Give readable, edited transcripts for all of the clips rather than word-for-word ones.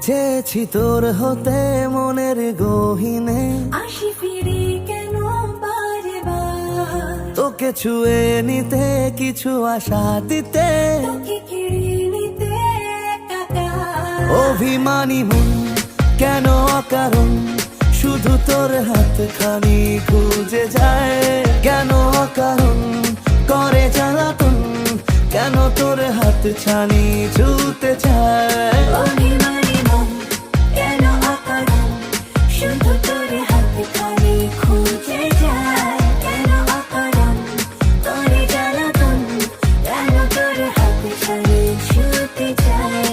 চেয়েছি তোর হতে মনের গহীনে, আসি ফিরি কেন বারবার, তোকে ছুঁয়ে নিতে কিছু আশা দিতে, তোকে কেড়ে নিতে একাকার। অভিমানী মন কেন অকারণ শুধু তোর হাতখানি খুঁজে যায়, কেন অকারণ করে জ্বালাতন, কেন তোর হাত ছানি ছুতে চায়। অভিমানী মন কেন অকারণ শুধু তোর হাতখানি খুঁজে যায়, কেন অকারণ করে জ্বালাতন, কেন তোর হাত ছানি ছুতে চায়।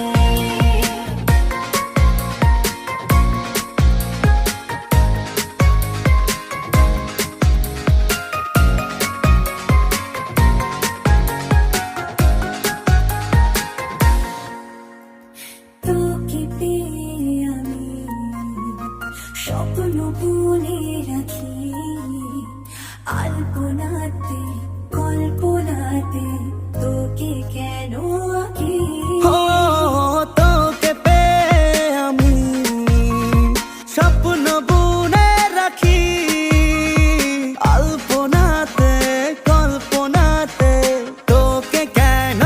তোকে পেয়ে আমি স্বপ্ন বুনে রাখি, আলপনাতে কল্পনাতে তোকে কেন আঁকি। ও তোকে পেয়ে আমি স্বপ্ন বুনে রাখি, আলপনাতে কল্পনাতে তোকে কেন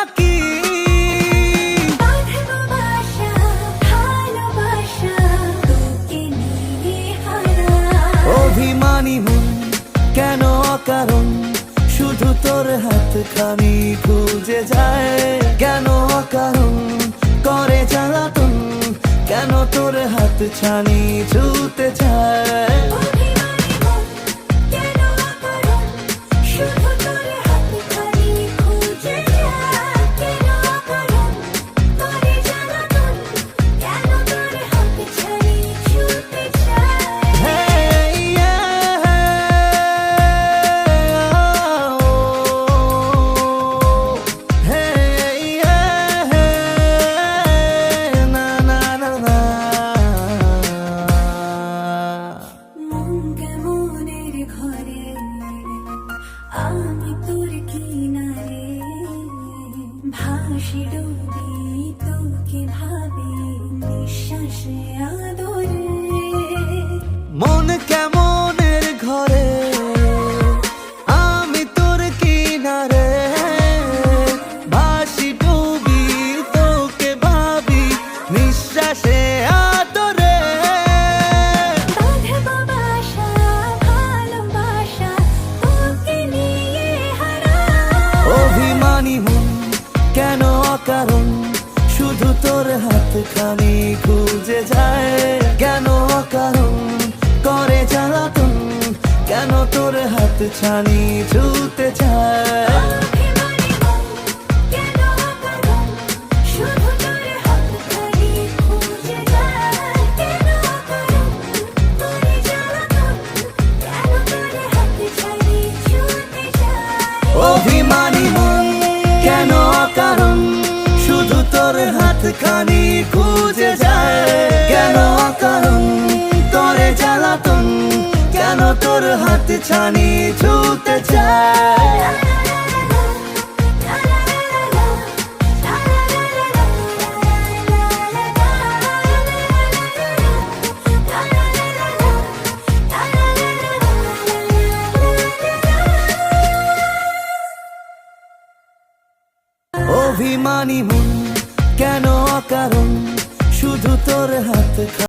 আঁকি। বাঁধবো বাসা ভালোবাসা তোকে নিয়ে হারা, অভিমানী মন কেন অকারণ শুধু তোর হাতখানি খুঁজে যায়, কেন অকারণ করে জ্বালাতন, কেন তোর হাত ছানি ছুতে চায়। অভিমানী মন কেন অকারণ শুধু তোর হাতখানি খুঁজে যায়, কেন অকারণ করে জ্বালাতন, কেন তোর হাত ছানি ছুতে চায়। Hey, yeah, oh, hey, yeah, na, na, na, na. মন কেমনের ঘরে আমি তোর কিনারে, ভাসি ডুবি তোকে ভাবি নিঃশ্বাসে আদরে। মন কেমনের ঘরে আমি তোর কিনারে, ভাসি ডুবি তোকে ভাবি নিঃশ্বাসে আদরে। বাঁধবো বাসা ভালোবাসা তোকে নিয়ে হারা, অভিমানী মন কেন অকারণ শুধু তোর হাতখানি খুঁজে যায়, কেন অকারণ করে জ্বালাতন, কেন তোর হাত ছানি ছুতে চায়। অভিমানী মন কেন অকারণ শুধু তোর হাতখানি খুঁজে যায়, কেন অকারণ করে জ্বালাতন, কেন তোর হাত ছানি ছুতে চায়। অভিমানী মন কেন অকারণ শুধু তোর হাতখানি খুঁজে যায়, কেন অকারণ করে জ্বালাতন, কেন তোর হাত ছানি ছুতে চায়। অভিমানী মন কেন অকারণ শুধু তোর হাত